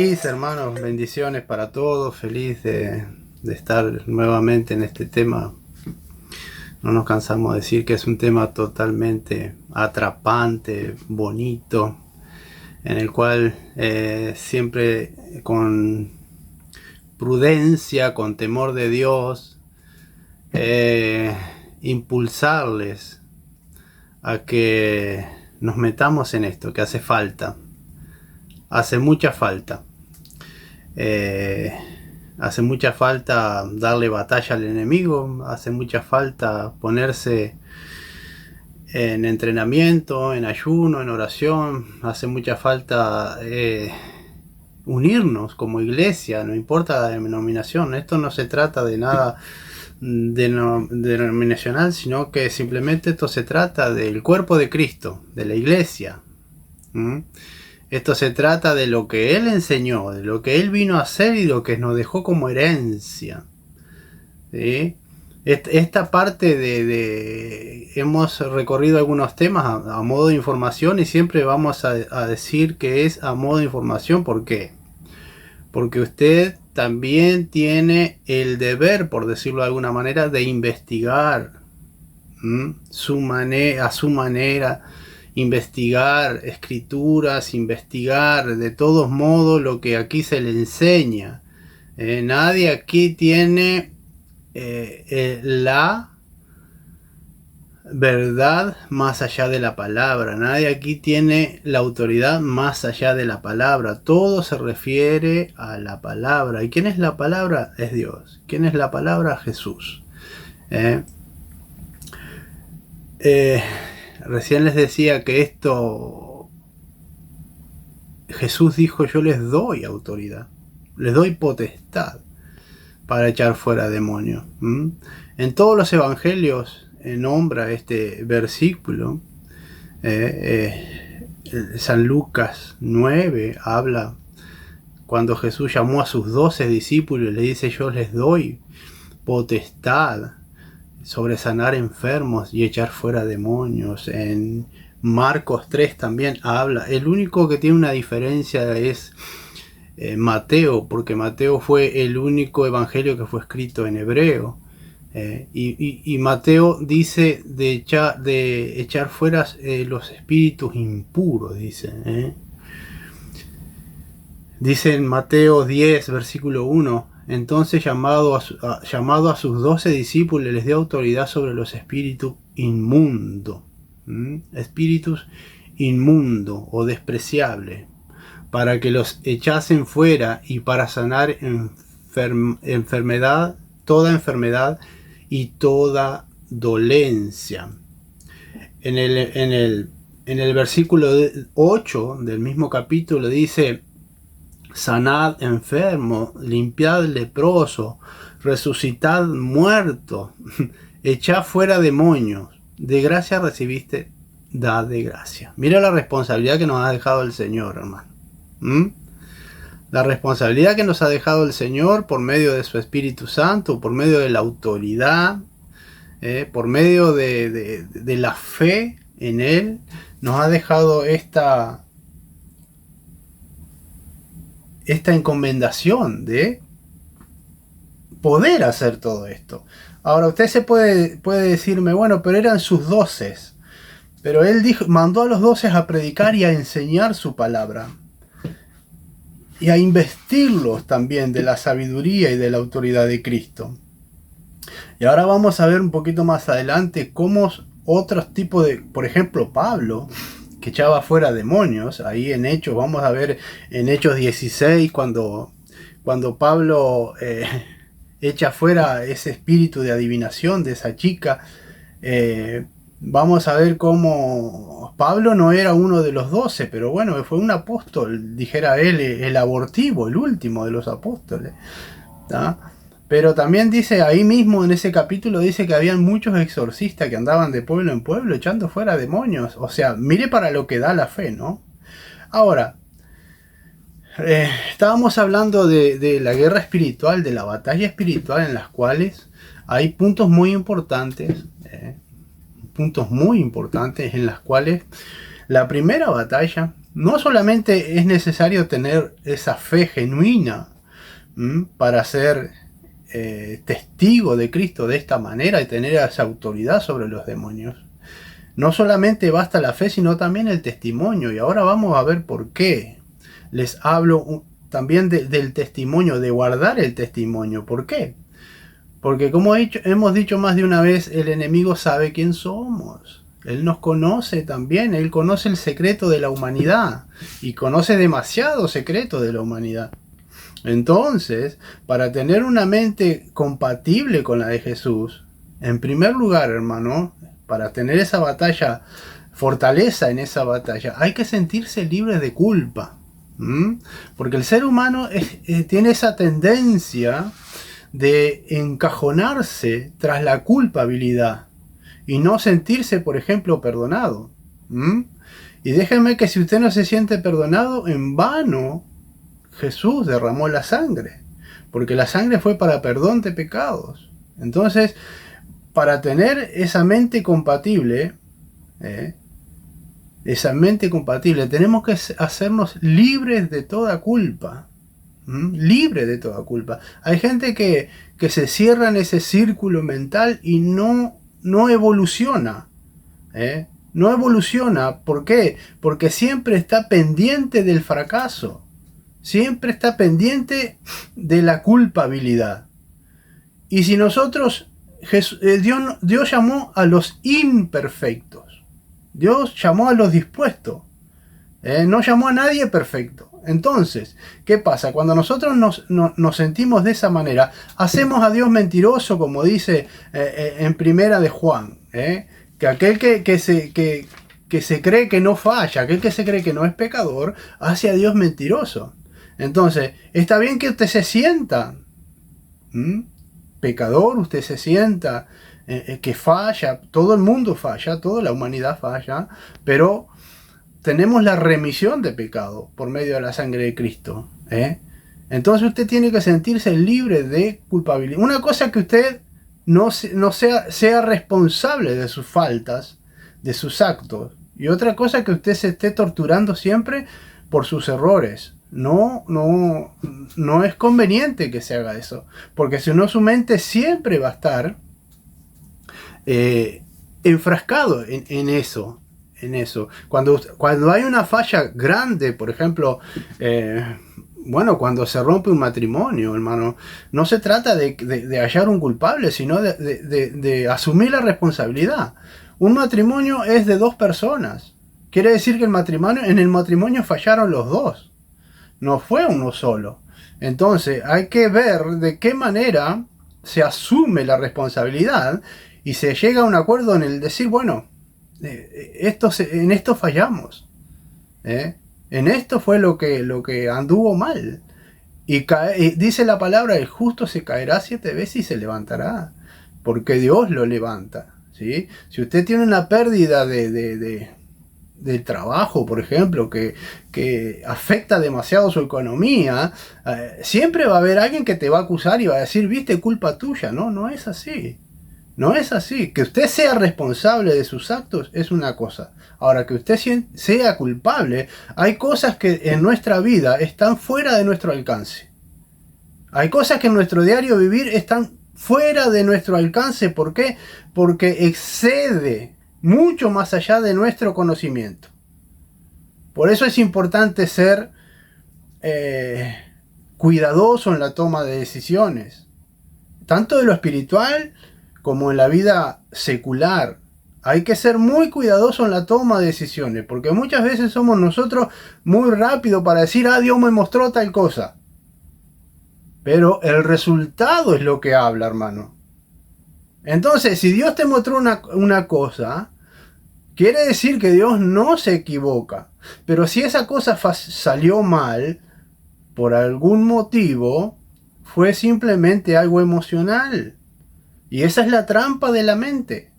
Mis hermanos, bendiciones para todos, feliz de estar nuevamente en este tema. No nos cansamos de decir que es un tema totalmente atrapante, bonito, en el cual siempre con prudencia, con temor de Dios, impulsarles a que nos metamos en esto, que hace falta. Hace mucha falta. Hace mucha falta darle batalla al enemigo, hace mucha falta ponerse en entrenamiento, en ayuno, en oración, hace mucha falta unirnos como iglesia, no importa la denominación. Esto no se trata de nada denominacional, sino que simplemente esto se trata del cuerpo de Cristo, de la iglesia. Esto se trata de lo que Él enseñó, de lo que Él vino a hacer y lo que nos dejó como herencia. ¿Sí? Esta parte hemos recorrido algunos temas a modo de información y siempre vamos a decir que es a modo de información. ¿Por qué? Porque usted también tiene el deber, por decirlo de alguna manera, de investigar a su manera, investigar escrituras, investigar de todos modos lo que aquí se le enseña. Nadie aquí tiene la verdad más allá de la palabra. Nadie aquí tiene la autoridad más allá de la palabra. Todo se refiere a la palabra. ¿Y quién es la palabra? Es Dios. ¿Quién es la palabra? Jesús. Recién les decía que Jesús dijo: yo les doy autoridad, les doy potestad para echar fuera demonios. En todos los evangelios nombra este versículo. San Lucas 9 habla cuando Jesús llamó a sus 12 discípulos y le dice: yo les doy potestad sobre sanar enfermos y echar fuera demonios. En Marcos 3 también habla. El único que tiene una diferencia es Mateo, porque Mateo fue el único evangelio que fue escrito en hebreo. Y Mateo dice de echar fuera los espíritus impuros, dice. Dice en Mateo 10, versículo 1: entonces llamado a sus 12 discípulos les dio autoridad sobre los espíritus inmundos. Espíritus inmundos o despreciables, para que los echasen fuera y para sanar enfermedad, toda enfermedad y toda dolencia. En el versículo 8 del mismo capítulo dice: sanad enfermo, limpiad leproso, resucitad muerto, echad fuera demonios. De gracia recibiste, dad de gracia. Mira la responsabilidad que nos ha dejado el Señor, hermano. La responsabilidad que nos ha dejado el Señor por medio de su Espíritu Santo, por medio de la autoridad, por medio de la fe en Él, nos ha dejado esta encomendación de poder hacer todo esto. Ahora usted se puede decirme: bueno, pero eran sus 12. Pero él mandó a los 12 a predicar y a enseñar su palabra. Y a investirlos también de la sabiduría y de la autoridad de Cristo. Y ahora vamos a ver un poquito más adelante cómo otros tipos de, por ejemplo, Pablo, que echaba fuera demonios. Ahí en Hechos, vamos a ver en Hechos 16, cuando Pablo echa fuera ese espíritu de adivinación de esa chica. Vamos a ver cómo Pablo no era uno de los 12, pero bueno, fue un apóstol, dijera él, el abortivo, el último de los apóstoles. ¿Tá? Pero también dice ahí mismo en ese capítulo, dice que habían muchos exorcistas que andaban de pueblo en pueblo echando fuera demonios. O sea, mire para lo que da la fe, ¿no? Ahora, estábamos hablando de la guerra espiritual, de la batalla espiritual, en las cuales hay puntos muy importantes, en las cuales la primera batalla no solamente es necesario tener esa fe genuina para ser testigo de Cristo de esta manera y tener esa autoridad sobre los demonios. No solamente basta la fe, sino también el testimonio. Y ahora vamos a ver por qué. Les hablo también del testimonio, de guardar el testimonio. ¿Por qué? Porque como hemos dicho más de una vez, el enemigo sabe quién somos. Él nos conoce también, él conoce el secreto de la humanidad y conoce demasiado secreto de la humanidad. Entonces, para tener una mente compatible con la de Jesús, en primer lugar, hermano, para tener esa batalla, fortaleza en esa batalla, hay que sentirse libre de culpa. Porque el ser humano tiene esa tendencia de encajonarse tras la culpabilidad y no sentirse, por ejemplo, perdonado. Y déjenme que si usted no se siente perdonado, en vano Jesús derramó la sangre, porque la sangre fue para perdón de pecados. Entonces, para tener esa mente compatible, tenemos que hacernos libres de toda culpa. Libre de toda culpa. Hay gente que se cierra en ese círculo mental y no evoluciona. No evoluciona. ¿Por qué? Porque siempre está pendiente del fracaso. Siempre está pendiente de la culpabilidad. Y si nosotros, Dios llamó a los imperfectos. Dios llamó a los dispuestos. No llamó a nadie perfecto. Entonces, ¿qué pasa? Cuando nosotros nos sentimos de esa manera, hacemos a Dios mentiroso, como dice en primera de Juan, que aquel que se cree que no falla, aquel que se cree que no es pecador, hace a Dios mentiroso. Entonces, está bien que usted se sienta pecador, usted se sienta que falla, todo el mundo falla, toda la humanidad falla, pero tenemos la remisión de pecado por medio de la sangre de Cristo. Entonces usted tiene que sentirse libre de culpabilidad. Una cosa es que usted no sea responsable de sus faltas, de sus actos. Y otra cosa es que usted se esté torturando siempre por sus errores. No es conveniente que se haga eso. Porque si no, su mente siempre va a estar enfrascado en eso. Cuando hay una falla grande, por ejemplo, cuando se rompe un matrimonio, hermano, no se trata de hallar un culpable, sino de asumir la responsabilidad. Un matrimonio es de dos personas. Quiere decir que en el matrimonio fallaron los dos. No fue uno solo. Entonces hay que ver de qué manera se asume la responsabilidad y se llega a un acuerdo en el decir, bueno, en esto fallamos. En esto fue lo que anduvo mal. Y dice la palabra, el justo se caerá 7 veces y se levantará. Porque Dios lo levanta. ¿Sí? Si usted tiene una pérdida del trabajo, por ejemplo, que afecta demasiado su economía, siempre va a haber alguien que te va a acusar y va a decir, viste, culpa tuya. No es así. No es así. Que usted sea responsable de sus actos es una cosa. Ahora, que usted sea culpable, hay cosas que en nuestra vida están fuera de nuestro alcance. Hay cosas que en nuestro diario vivir están fuera de nuestro alcance. ¿Por qué? Porque excede mucho más allá de nuestro conocimiento. Por eso es importante ser cuidadoso en la toma de decisiones, tanto de lo espiritual como en la vida secular. Hay que ser muy cuidadoso en la toma de decisiones, porque muchas veces somos nosotros muy rápidos para decir, Dios me mostró tal cosa. Pero el resultado es lo que habla, hermano. Entonces, si Dios te mostró una cosa, quiere decir que Dios no se equivoca. Pero si esa cosa salió mal, por algún motivo, fue simplemente algo emocional. Y esa es la trampa de la mente.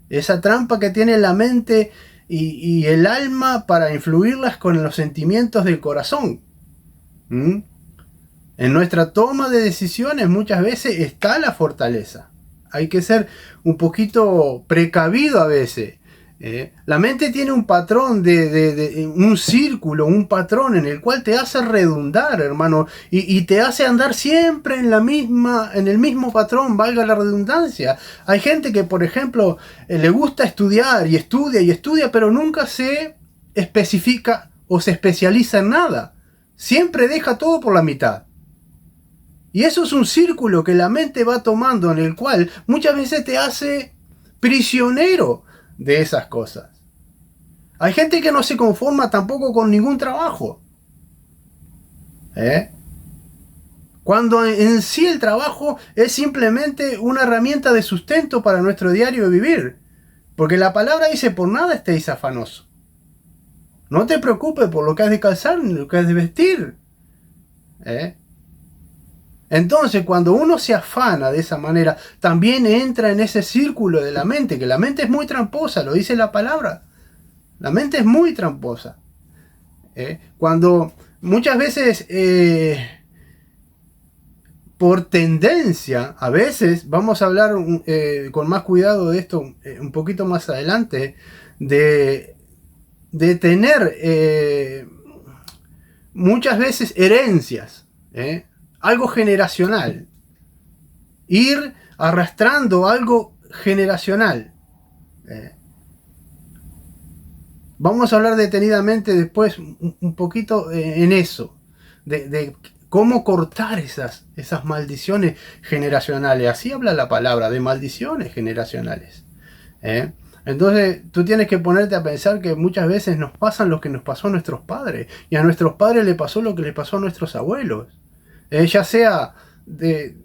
Esa trampa que tiene la mente y el alma para influirlas con los sentimientos del corazón. En nuestra toma de decisiones muchas veces está la fortaleza. Hay que ser un poquito precavido a veces. La mente tiene un patrón un círculo, un patrón en el cual te hace redundar, hermano, y te hace andar siempre en el mismo patrón, valga la redundancia. Hay gente que, por ejemplo, le gusta estudiar y estudia, pero nunca se especifica o se especializa en nada. Siempre deja todo por la mitad. Y eso es un círculo que la mente va tomando, en el cual muchas veces te hace prisionero de esas cosas. Hay gente que no se conforma tampoco con ningún trabajo. Cuando en sí el trabajo es simplemente una herramienta de sustento para nuestro diario vivir. Porque la palabra dice, por nada estéis afanosos. No te preocupes por lo que has de calzar ni lo que has de vestir. Entonces, cuando uno se afana de esa manera, también entra en ese círculo de la mente, que la mente es muy tramposa, lo dice la palabra. La mente es muy tramposa. Cuando muchas veces, por tendencia, a veces, vamos a hablar con más cuidado de esto un poquito más adelante, de tener muchas veces herencias, algo generacional, ir arrastrando algo generacional. Vamos a hablar detenidamente después un poquito en eso, de cómo cortar esas maldiciones generacionales. Así habla la palabra, de maldiciones generacionales. Entonces tú tienes que ponerte a pensar que muchas veces nos pasan lo que nos pasó a nuestros padres, y a nuestros padres le pasó lo que le pasó a nuestros abuelos. Ya sea de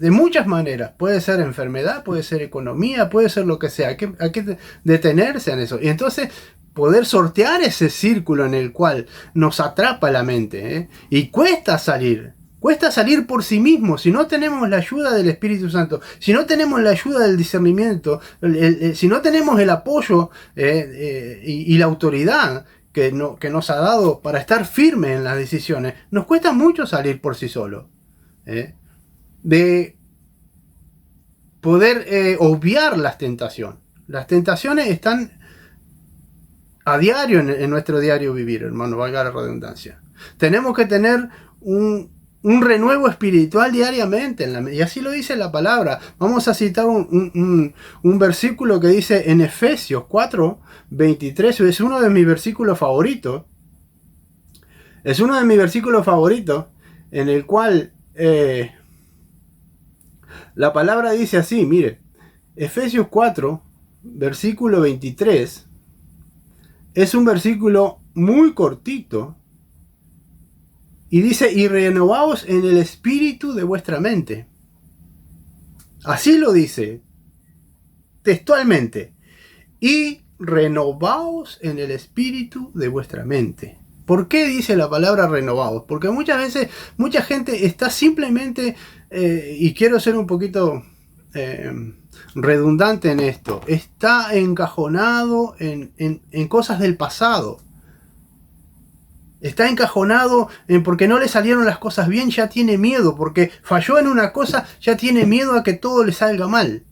muchas maneras, puede ser enfermedad, puede ser economía, puede ser lo que sea, hay que detenerse en eso. Y entonces poder sortear ese círculo en el cual nos atrapa la mente, y cuesta salir por sí mismo, si no tenemos la ayuda del Espíritu Santo, si no tenemos la ayuda del discernimiento, si no tenemos el apoyo y la autoridad que nos ha dado para estar firmes en las decisiones, nos cuesta mucho salir por sí solo. De poder obviar las tentaciones. Las tentaciones están a diario en nuestro diario vivir, hermano, valga la redundancia. Tenemos que tener un renuevo espiritual diariamente, y así lo dice la palabra. Vamos a citar un versículo que dice en Efesios 4, 23, es uno de mis versículos favoritos. Es uno de mis versículos favoritos, en el cual la palabra dice así, mire, Efesios 4, versículo 23, es un versículo muy cortito, y dice, y renovaos en el espíritu de vuestra mente. Así lo dice, textualmente, y renovaos en el espíritu de vuestra mente. ¿Por qué dice la palabra renovaos? Porque muchas veces, mucha gente está simplemente, y quiero ser un poquito redundante en esto, está encajonado en cosas del pasado. Está encajonado en porque no le salieron las cosas bien, ya tiene miedo, porque falló en una cosa, ya tiene miedo a que todo le salga mal.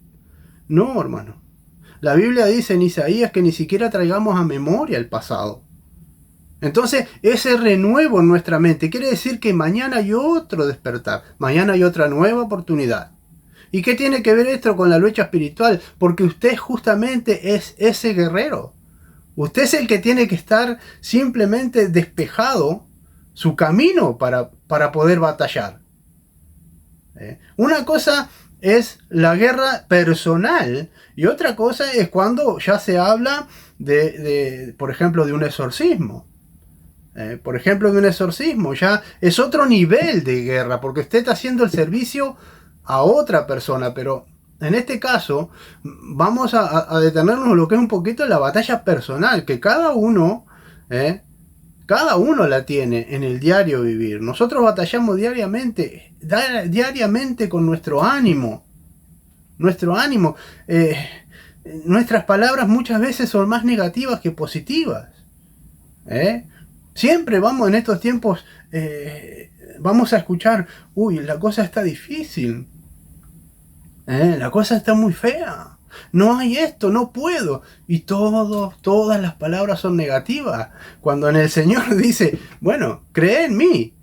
No, hermano. La Biblia dice en Isaías que ni siquiera traigamos a memoria el pasado. Entonces, ese renuevo en nuestra mente quiere decir que mañana hay otro despertar, mañana hay otra nueva oportunidad. ¿Y qué tiene que ver esto con la lucha espiritual? Porque usted justamente es ese guerrero. Usted es el que tiene que estar simplemente despejado su camino para poder batallar. Una cosa es la guerra personal y otra cosa es cuando ya se habla por ejemplo, de un exorcismo. Por ejemplo, de un exorcismo, ya es otro nivel de guerra, porque usted está haciendo el servicio a otra persona, pero en este caso vamos a detenernos en lo que es un poquito la batalla personal, que cada uno la tiene en el diario vivir. Nosotros batallamos diariamente con nuestro ánimo. Nuestras palabras muchas veces son más negativas que positivas. Siempre vamos en estos tiempos, vamos a escuchar, uy, la cosa está difícil. La cosa está muy fea. no hay esto, no puedo. Y todas las palabras son negativas. Cuando en el Señor dice, bueno, cree en mí.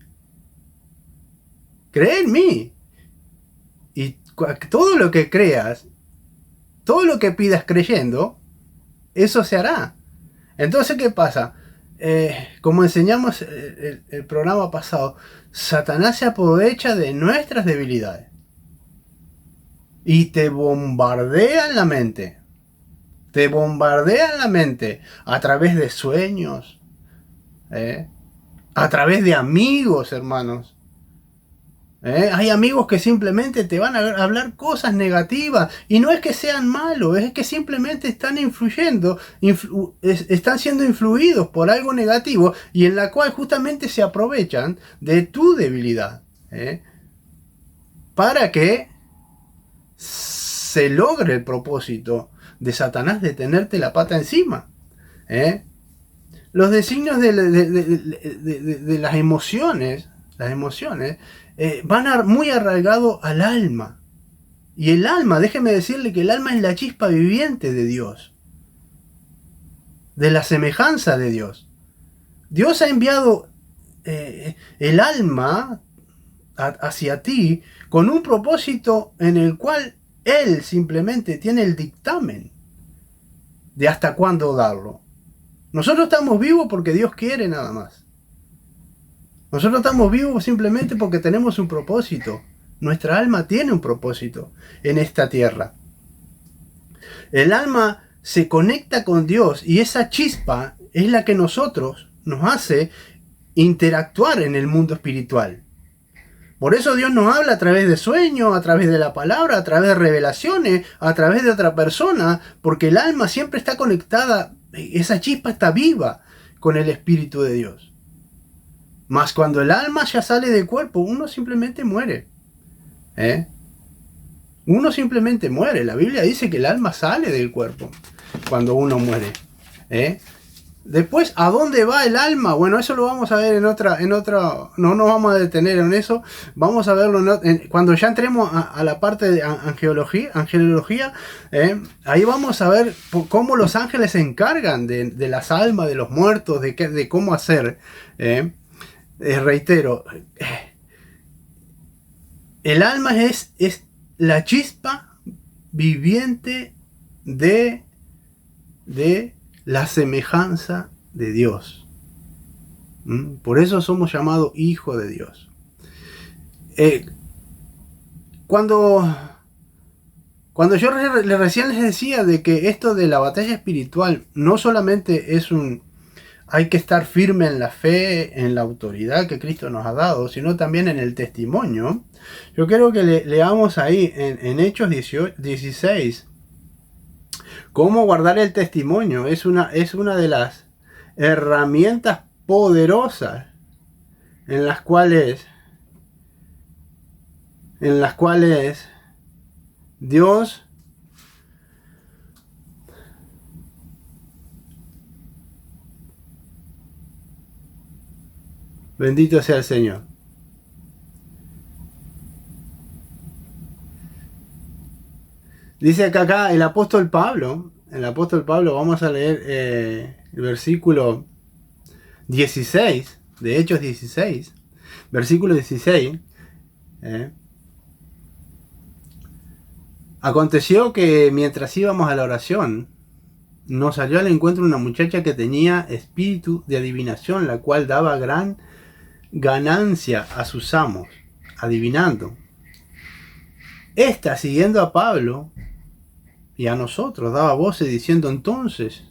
Cree en mí. Y todo lo que creas, todo lo que pidas creyendo, eso se hará. Entonces, ¿qué pasa? Como enseñamos el programa pasado, Satanás se aprovecha de nuestras debilidades y te bombardea en la mente. Te bombardea en la mente a través de sueños, a través de amigos, hermanos. Hay amigos que simplemente te van a hablar cosas negativas y no es que sean malos, es que simplemente están influyendo, están siendo influidos por algo negativo y en la cual justamente se aprovechan de tu debilidad, para que se logre el propósito de Satanás de tenerte la pata encima. Los designios de las emociones van muy arraigados al alma. Y el alma, déjeme decirle que el alma es la chispa viviente de Dios, de la semejanza de Dios. Dios ha enviado el alma hacia ti con un propósito en el cual Él simplemente tiene el dictamen de hasta cuándo darlo. Nosotros estamos vivos porque Dios quiere nada más. Nosotros estamos vivos simplemente porque tenemos un propósito. Nuestra alma tiene un propósito en esta tierra. El alma se conecta con Dios y esa chispa es la que nos hace interactuar en el mundo espiritual. Por eso Dios nos habla a través de sueños, a través de la palabra, a través de revelaciones, a través de otra persona, porque el alma siempre está conectada, esa chispa está viva con el Espíritu de Dios. Mas cuando el alma ya sale del cuerpo, uno simplemente muere. Uno simplemente muere. La Biblia dice que el alma sale del cuerpo cuando uno muere. Después, ¿a dónde va el alma? Bueno, eso lo vamos a ver en otra. No nos vamos a detener en eso. Vamos a verlo cuando ya entremos a la parte de angelología. Ahí vamos a ver cómo los ángeles se encargan de las almas de los muertos, de cómo hacer. Reitero, el alma es la chispa viviente de la semejanza de Dios. Por eso somos llamados hijos de Dios. Cuando yo recién les decía de que esto de la batalla espiritual no solamente es hay que estar firme en la fe, en la autoridad que Cristo nos ha dado, sino también en el testimonio. Yo quiero que leamos ahí en Hechos 16 cómo guardar el testimonio. Es una de las herramientas poderosas en las cuales Dios bendito sea el Señor. Dice acá el apóstol Pablo, vamos a leer el versículo 16, de Hechos 16, versículo 16. Aconteció que mientras íbamos a la oración, nos salió al encuentro una muchacha que tenía espíritu de adivinación, la cual daba gran ganancia a sus amos, adivinando. Esta, siguiendo a Pablo y a nosotros, daba voces diciendo: entonces,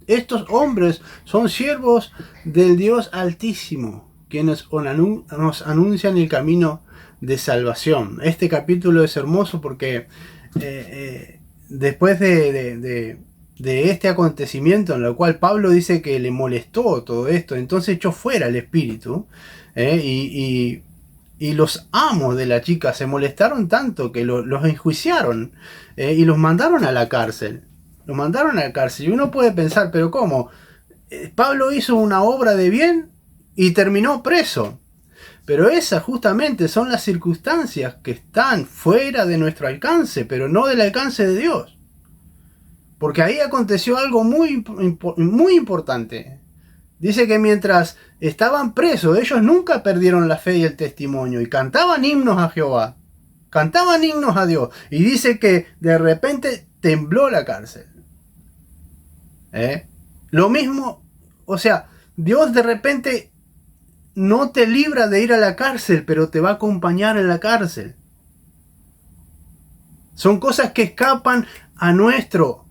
estos hombres son siervos del Dios Altísimo, quienes nos anuncian el camino de salvación. Este capítulo es hermoso porque después de este acontecimiento en el cual Pablo dice que le molestó todo esto, entonces echó fuera el espíritu, y los amos de la chica se molestaron tanto que los enjuiciaron, y los mandaron a la cárcel. Y uno puede pensar, pero ¿cómo? Pablo hizo una obra de bien y terminó preso. Pero esas justamente son las circunstancias que están fuera de nuestro alcance, pero no del alcance de Dios. Porque ahí aconteció algo muy importante. Dice que mientras estaban presos, ellos nunca perdieron la fe y el testimonio y cantaban himnos a Jehová, cantaban himnos a Dios. Y dice que de repente tembló la cárcel. Lo mismo, o sea, Dios de repente no te libra de ir a la cárcel, pero te va a acompañar en la cárcel. Son cosas que escapan a nuestro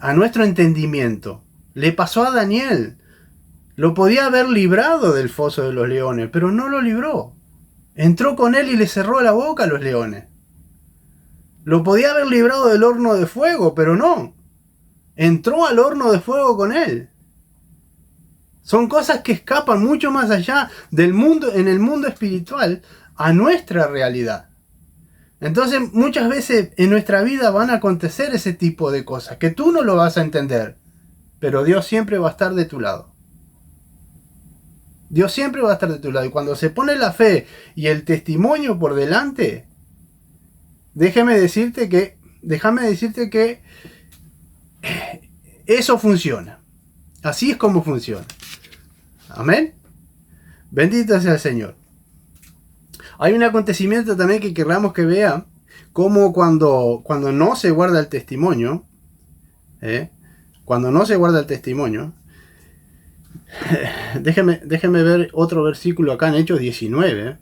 entendimiento. Le pasó a Daniel. Lo podía haber librado del foso de los leones, pero no lo libró. Entró con él y le cerró la boca a los leones. Lo podía haber librado del horno de fuego, pero no. Entró al horno de fuego con él. Son cosas que escapan mucho más allá del mundo, en el mundo espiritual, a nuestra realidad. Entonces, muchas veces en nuestra vida van a acontecer ese tipo de cosas que tú no lo vas a entender, pero Dios siempre va a estar de tu lado. Dios siempre va a estar de tu lado. Y cuando se pone la fe y el testimonio por delante, déjame decirte que eso funciona. Así es como funciona. Amén. Bendito sea el Señor. Hay un acontecimiento también que querramos que vea, como cuando no se guarda el testimonio, cuando no se guarda el testimonio, déjeme ver otro versículo acá en Hechos 19.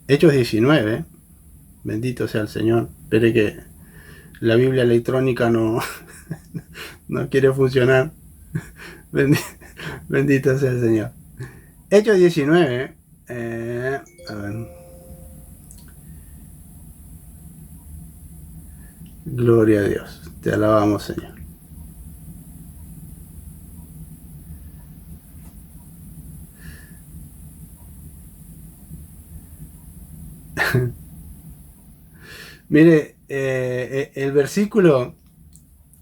Hechos 19, bendito sea el Señor. Espere que la Biblia electrónica no quiere funcionar. Bendito sea el Señor. Hechos 19. A ver. Gloria a Dios. Te alabamos, Señor. Mire, el versículo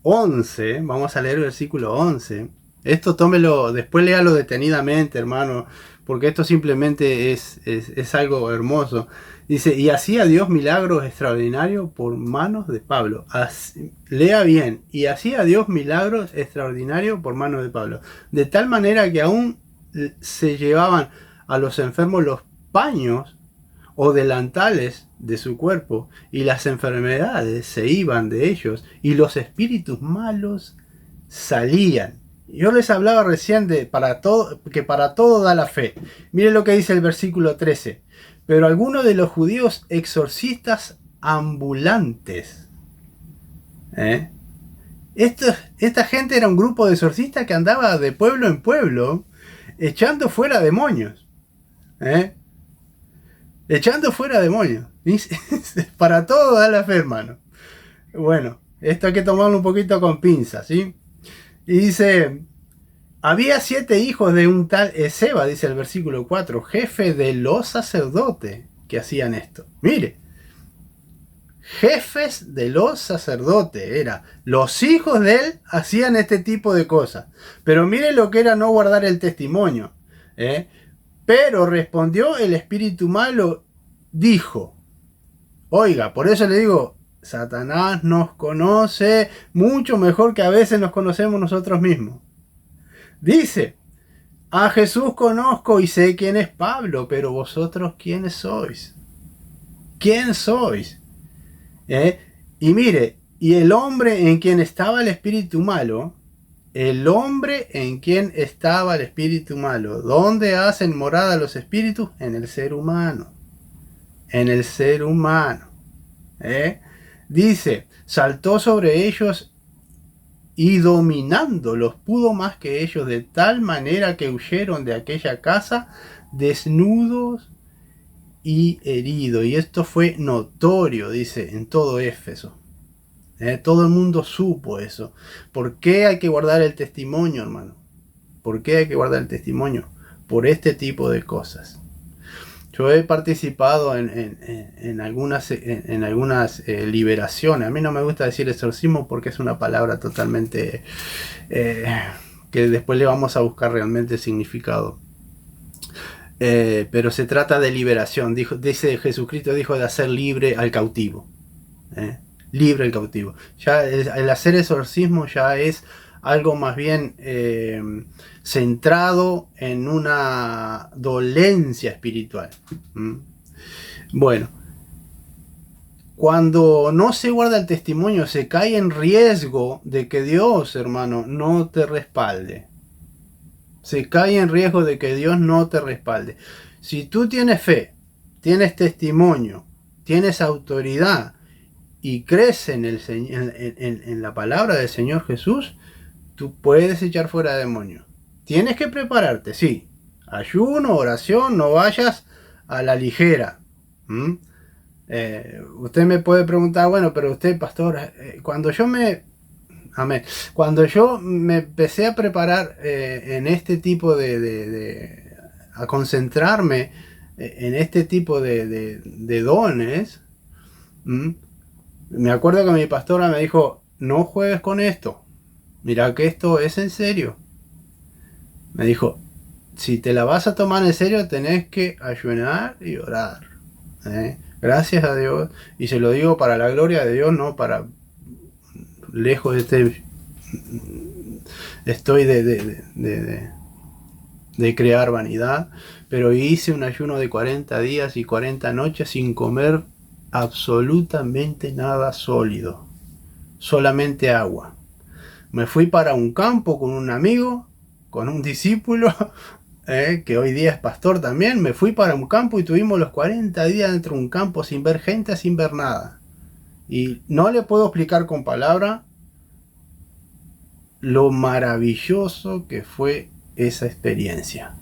11, vamos a leer el versículo 11. Esto tómelo, después léalo detenidamente, hermano, porque esto simplemente es algo hermoso. Dice, y hacía Dios milagros extraordinarios por manos de Pablo. Lea bien, y hacía Dios milagros extraordinarios por manos de Pablo. De tal manera que aún se llevaban a los enfermos los paños o delantales de su cuerpo, y las enfermedades se iban de ellos, y los espíritus malos salían. Yo les hablaba recién de que para todo da la fe. Miren lo que dice el versículo 13. Pero algunos de los judíos exorcistas ambulantes. Esta gente era un grupo de exorcistas que andaba de pueblo en pueblo echando fuera demonios. Echando fuera demonios. Para todo da la fe, hermano. Bueno, esto hay que tomarlo un poquito con pinzas, ¿sí? Y dice, había 7 hijos de un tal Eseba, dice el versículo 4, jefe de los sacerdotes que hacían esto. Mire, jefes de los sacerdotes, los hijos de él hacían este tipo de cosas. Pero mire lo que era no guardar el testimonio. Pero respondió el espíritu malo, dijo, oiga, por eso le digo, Satanás nos conoce mucho mejor que a veces nos conocemos nosotros mismos. Dice, a Jesús conozco y sé quién es Pablo, pero vosotros ¿quiénes sois? ¿Quién sois? Y mire, y el hombre en quien estaba el espíritu malo, ¿dónde hacen morada los espíritus? En el ser humano. En el ser humano. Dice, saltó sobre ellos y dominándolos pudo más que ellos, de tal manera que huyeron de aquella casa desnudos y heridos. Y esto fue notorio, dice, en todo Éfeso. Todo el mundo supo eso. ¿Por qué hay que guardar el testimonio, hermano? ¿Por qué hay que guardar el testimonio? Por este tipo de cosas. Yo he participado en algunas liberaciones. A mí no me gusta decir exorcismo porque es una palabra totalmente que después le vamos a buscar realmente significado. Pero se trata de liberación. Dice Jesucristo, dijo de hacer libre al cautivo. libre el cautivo. Ya el hacer exorcismo ya es algo más bien centrado en una dolencia espiritual. ¿Mm? Bueno, cuando no se guarda el testimonio, se cae en riesgo de que Dios, hermano, no te respalde. Se cae en riesgo de que Dios no te respalde. Si tú tienes fe, tienes testimonio, tienes autoridad y crees en la palabra del Señor Jesús, tú puedes echar fuera demonios. Tienes que prepararte, sí. Ayuno, oración, no vayas a la ligera. ¿Mm? Usted me puede preguntar, bueno, pero usted, pastor, cuando yo me... Amén. Cuando yo me empecé a preparar en este tipo a concentrarme en este tipo de dones, me acuerdo que mi pastora me dijo, no juegues con esto, mira que esto es en serio. Me dijo, si te la vas a tomar en serio, tenés que ayunar y orar. Gracias a Dios, y se lo digo para la gloria de Dios, no para lejos de este... Estoy de crear vanidad, pero hice un ayuno de 40 días y 40 noches sin comer absolutamente nada sólido, solamente agua. Me fui para un campo con un amigo, con un discípulo, que hoy día es pastor también. Me fui para un campo y tuvimos los 40 días dentro de un campo sin ver gente, sin ver nada. Y no le puedo explicar con palabras lo maravilloso que fue esa experiencia.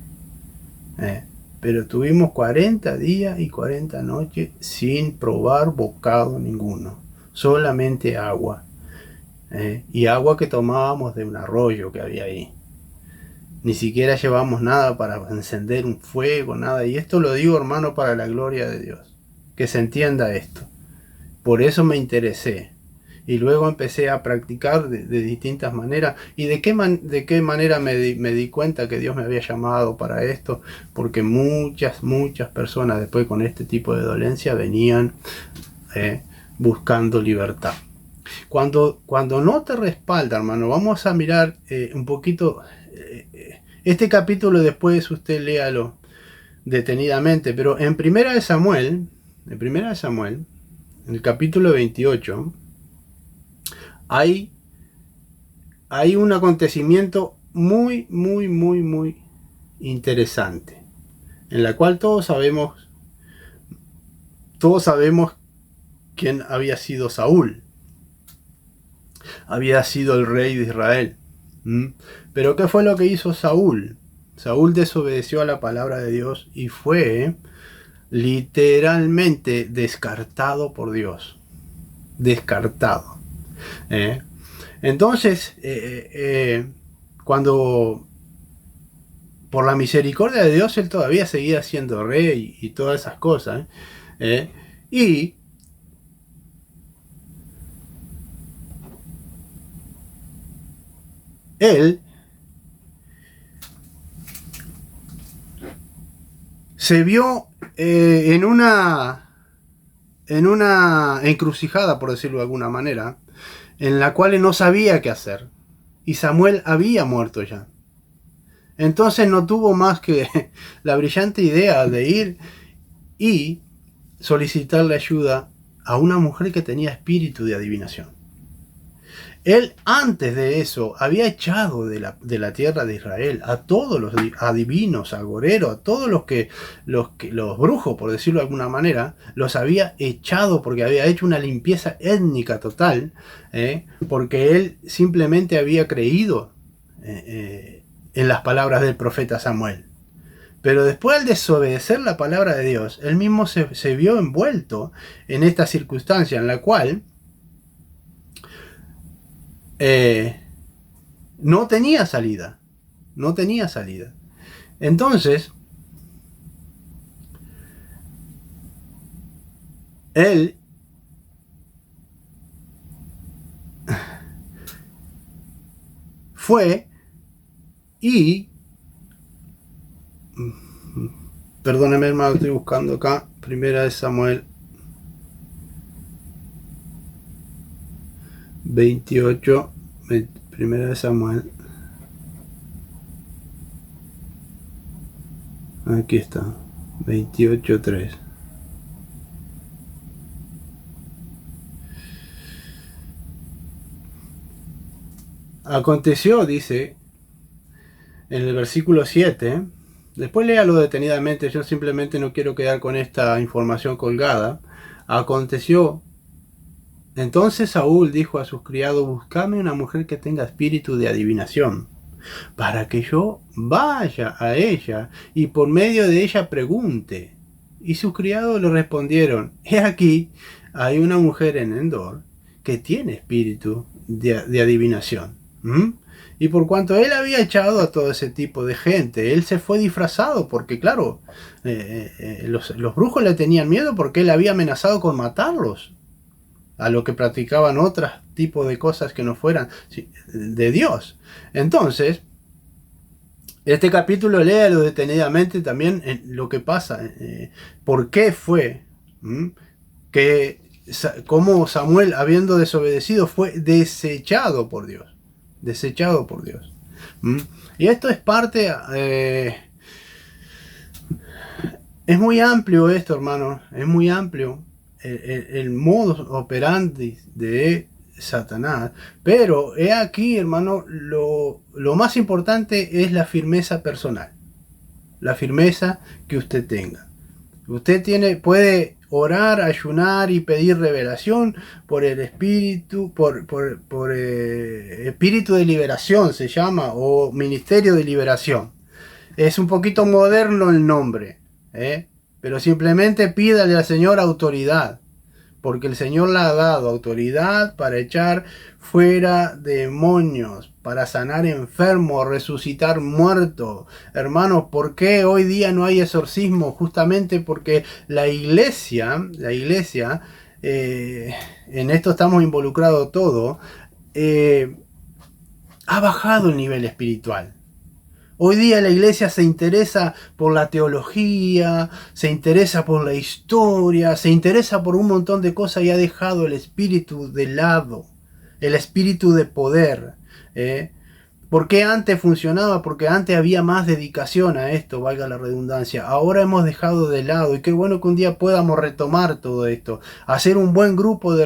Pero tuvimos 40 días y 40 noches sin probar bocado ninguno, solamente agua. Y agua que tomábamos de un arroyo que había ahí. Ni siquiera llevamos nada para encender un fuego, nada. Y esto lo digo, hermano, para la gloria de Dios. Que se entienda esto. Por eso me interesé. Y luego empecé a practicar de distintas maneras. ¿Y de qué manera me di cuenta que Dios me había llamado para esto? Porque muchas personas después con este tipo de dolencia venían buscando libertad. Cuando no te respalda, hermano, vamos a mirar un poquito... este capítulo después usted léalo detenidamente, pero en Primera de Samuel, en el capítulo 28... hay un acontecimiento muy interesante, en la cual todos sabemos quién había sido Saúl. Había sido el rey de Israel. Pero ¿qué fue lo que hizo Saúl? Saúl desobedeció a la palabra de Dios y fue literalmente descartado por Dios. Descartado. Entonces, cuando por la misericordia de Dios él todavía seguía siendo rey y todas esas cosas, y él se vio en una encrucijada, por decirlo de alguna manera, en la cual no sabía qué hacer. Y Samuel había muerto ya. Entonces no tuvo más que la brillante idea de ir y solicitarle ayuda a una mujer que tenía espíritu de adivinación. Él antes de eso había echado de la tierra de Israel a todos los adivinos, agoreros, a todos los brujos, por decirlo de alguna manera, los había echado porque había hecho una limpieza étnica total, porque él simplemente había creído en las palabras del profeta Samuel. Pero después, al desobedecer la palabra de Dios, él mismo se vio envuelto en esta circunstancia en la cual no tenía salida. No tenía salida. Entonces, él fue y... Perdóneme, hermano, estoy buscando acá. Primera de Samuel. 28, primera de Samuel. Aquí está, 28:3. Aconteció, dice, en el versículo 7, después léalo detenidamente, yo simplemente no quiero quedar con esta información colgada. Aconteció, entonces Saúl dijo a sus criados, buscadme una mujer que tenga espíritu de adivinación, para que yo vaya a ella y por medio de ella pregunte. Y sus criados le respondieron, he aquí, hay una mujer en Endor que tiene espíritu de adivinación. Y por cuanto él había echado a todo ese tipo de gente, él se fue disfrazado, porque claro, los brujos le tenían miedo porque él había amenazado con matarlos, a lo que practicaban otros tipos de cosas que no fueran de Dios. Entonces, este capítulo léalo detenidamente también en lo que pasa, por qué fue que como Samuel, habiendo desobedecido, fue desechado por Dios. Desechado por Dios. Y esto es parte, es muy amplio esto, hermano, es muy amplio el modus operandi de Satanás, pero he aquí, hermano, lo más importante es la firmeza personal, la firmeza que usted tenga. Usted puede orar, ayunar y pedir revelación por el espíritu, por espíritu de liberación se llama, o ministerio de liberación. Es un poquito moderno el nombre, pero simplemente pídale al Señor autoridad, porque el Señor le ha dado autoridad para echar fuera demonios, para sanar enfermos, resucitar muertos. Hermanos, ¿por qué hoy día no hay exorcismo? Justamente porque la iglesia, en esto estamos involucrados todos, ha bajado el nivel espiritual. Hoy día la iglesia se interesa por la teología, se interesa por la historia, se interesa por un montón de cosas y ha dejado el espíritu de lado, el espíritu de poder. ¿Por qué antes funcionaba? Porque antes había más dedicación a esto, valga la redundancia. Ahora hemos dejado de lado y qué bueno que un día podamos retomar todo esto, hacer un buen grupo de